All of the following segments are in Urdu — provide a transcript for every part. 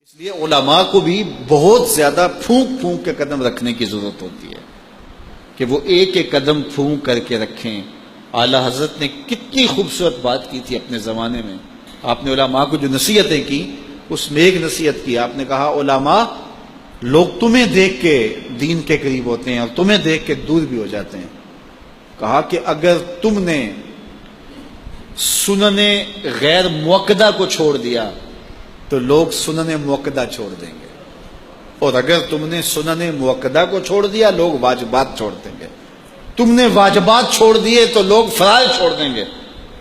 اس لیے علماء کو بھی بہت زیادہ پھونک پھونک کے قدم رکھنے کی ضرورت ہوتی ہے کہ وہ ایک ایک قدم پھونک کر کے رکھیں۔ اعلیٰ حضرت نے کتنی خوبصورت بات کی تھی اپنے زمانے میں۔ آپ نے علماء کو جو نصیحتیں کی اس میں ایک نصیحت کی، آپ نے کہا علماء لوگ تمہیں دیکھ کے دین کے قریب ہوتے ہیں اور تمہیں دیکھ کے دور بھی ہو جاتے ہیں۔ کہا کہ اگر تم نے سنن غیر موقدہ کو چھوڑ دیا تو لوگ سنن موقدہ چھوڑ دیں گے، اور اگر تم نے سنن موقدہ کو چھوڑ دیا لوگ واجبات چھوڑ دیں گے، تم نے واجبات چھوڑ دیے تو لوگ فرائض چھوڑ دیں گے،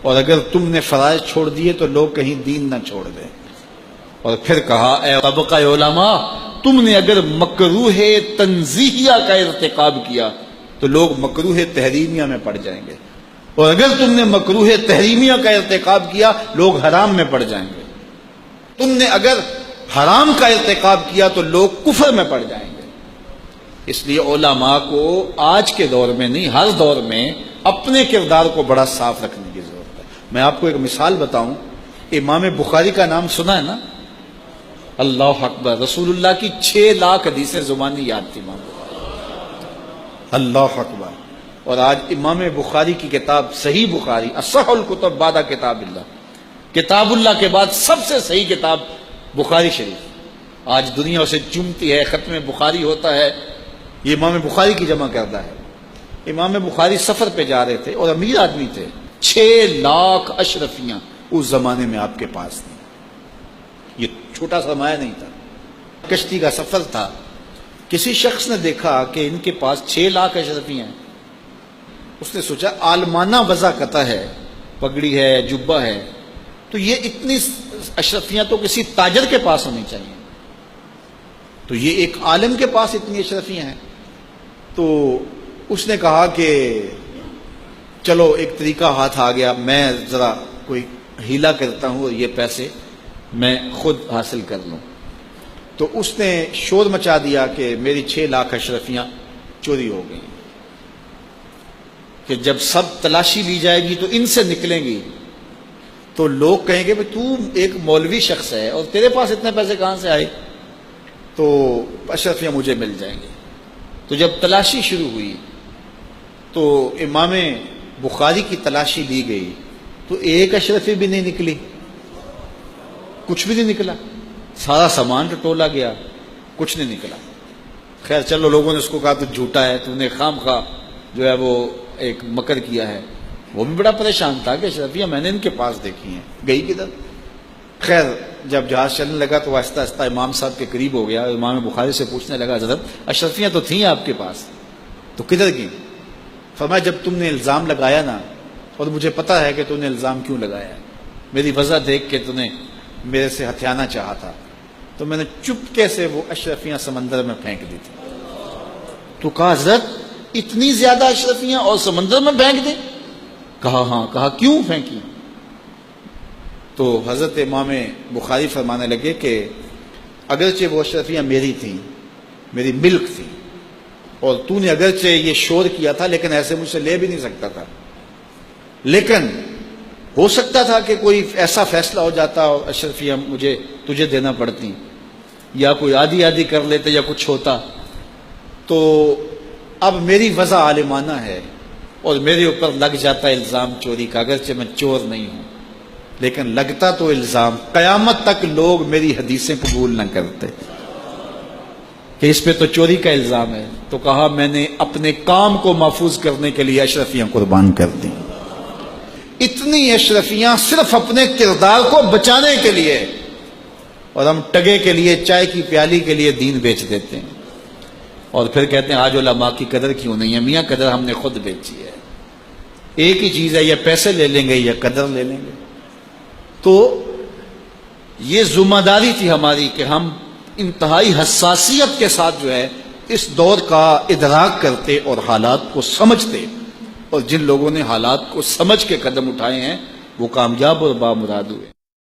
اور اگر تم نے فرائض چھوڑ دیے تو لوگ کہیں دین نہ چھوڑ دیں۔ اور پھر کہا اے طبقہ علماء، تم نے اگر مکروہ تنزیہیہ کا ارتکاب کیا تو لوگ مکروہ تحریمیہ میں پڑ جائیں گے، اور اگر تم نے مکروہ تحریمیہ کا ارتکاب کیا لوگ حرام میں پڑ جائیں گے، تم نے اگر حرام کا ارتکاب کیا تو لوگ کفر میں پڑ جائیں گے۔ اس لیے علماء کو آج کے دور میں نہیں، ہر دور میں اپنے کردار کو بڑا صاف رکھنے کی ضرورت ہے۔ میں آپ کو ایک مثال بتاؤں، امام بخاری کا نام سنا ہے نا؟ اللہ اکبر، رسول اللہ کی 6 لاکھ حدیثیں زبانی یاد تھی امام بخاری، اللہ اکبر۔ اور آج امام بخاری کی کتاب صحیح بخاری، اصح الکتب بعد کتاب اللہ، کتاب اللہ کے بعد سب سے صحیح کتاب بخاری شریف، آج دنیا اسے چومتی ہے، ختم بخاری ہوتا ہے، یہ امام بخاری کی جمع کردہ ہے۔ امام بخاری سفر پہ جا رہے تھے اور امیر آدمی تھے، 6 لاکھ اشرفیاں اس زمانے میں آپ کے پاس تھیں، یہ چھوٹا سرمایہ نہیں تھا، کشتی کا سفر تھا۔ کسی شخص نے دیکھا کہ ان کے پاس 6 لاکھ اشرفیاں ہیں، اس نے سوچا عالمانہ وضع قطع ہے، پگڑی ہے، جبہ ہے، تو یہ اتنی اشرفیاں تو کسی تاجر کے پاس ہونی چاہیے، تو یہ ایک عالم کے پاس اتنی اشرفیاں ہیں۔ تو اس نے کہا کہ چلو ایک طریقہ ہاتھ آ گیا، میں ذرا کوئی ہیلا کرتا ہوں اور یہ پیسے میں خود حاصل کر لوں۔ تو اس نے شور مچا دیا کہ میری 6 لاکھ اشرفیاں چوری ہو گئیں، کہ جب سب تلاشی لی جائے گی تو ان سے نکلیں گی تو لوگ کہیں گے تو ایک مولوی شخص ہے اور تیرے پاس اتنے پیسے کہاں سے آئے، تو اشرفیاں مجھے مل جائیں گی۔ تو جب تلاشی شروع ہوئی تو امام بخاری کی تلاشی لی گئی تو ایک اشرفی بھی نہیں نکلی، کچھ بھی نہیں نکلا، سارا سامان ٹٹولا گیا، کچھ نہیں نکلا۔ خیر چلو، لوگوں نے اس کو کہا تو جھوٹا ہے، تو نے خام خواہ جو ہے وہ ایک مکر کیا ہے۔ وہ بھی بڑا پریشان تھا کہ اشرفیاں میں نے ان کے پاس دیکھی ہیں، گئی کدھر؟ خیر جب جہاز چلنے لگا تو آہستہ آہستہ امام صاحب کے قریب ہو گیا، امام بخاری سے پوچھنے لگا حضرت اشرفیاں تو تھیں آپ کے پاس، تو کدھر گئیں؟ فرمایا جب تم نے الزام لگایا نا، اور مجھے پتا ہے کہ تم نے الزام کیوں لگایا ہے، میری وجہ دیکھ کے تم نے میرے سے ہتھیانا چاہا تھا، تو میں نے چپکے سے وہ اشرفیاں سمندر میں پھینک دی تھی۔ تو کہا حضرت اتنی زیادہ اشرفیاں اور سمندر میں پھینک دیں؟ کہا ہاں۔ کہا کیوں پھینکی؟ تو حضرت امام بخاری فرمانے لگے کہ اگرچہ وہ اشرفیاں میری تھیں، میری ملک تھیں، اور تو نے اگرچہ یہ شور کیا تھا لیکن ایسے مجھ سے لے بھی نہیں سکتا تھا، لیکن ہو سکتا تھا کہ کوئی ایسا فیصلہ ہو جاتا اور اشرفیاں مجھے تجھے دینا پڑتی، یا کوئی آدھی آدھی کر لیتے یا کچھ ہوتا، تو اب میری وضع عالمانہ ہے اور میرے اوپر لگ جاتا الزام چوری کا، اگرچہ میں چور نہیں ہوں لیکن لگتا تو الزام، قیامت تک لوگ میری حدیثیں قبول نہ کرتے کہ اس پہ تو چوری کا الزام ہے۔ تو کہا میں نے اپنے کام کو محفوظ کرنے کے لیے اشرفیاں قربان کر دی، اتنی اشرفیاں صرف اپنے کردار کو بچانے کے لیے، اور ہم ٹگے کے لیے، چائے کی پیالی کے لیے دین بیچ دیتے ہیں، اور پھر کہتے ہیں آج علماء کی قدر کیوں نہیں ہے؟ میاں قدر ہم نے خود بیچی ہے، ایک ہی چیز ہے، یا پیسے لے لیں گے یا قدر لے لیں گے۔ تو یہ ذمہ داری تھی ہماری کہ ہم انتہائی حساسیت کے ساتھ جو ہے اس دور کا ادراک کرتے اور حالات کو سمجھتے، اور جن لوگوں نے حالات کو سمجھ کے قدم اٹھائے ہیں وہ کامیاب اور بامراد ہوئے۔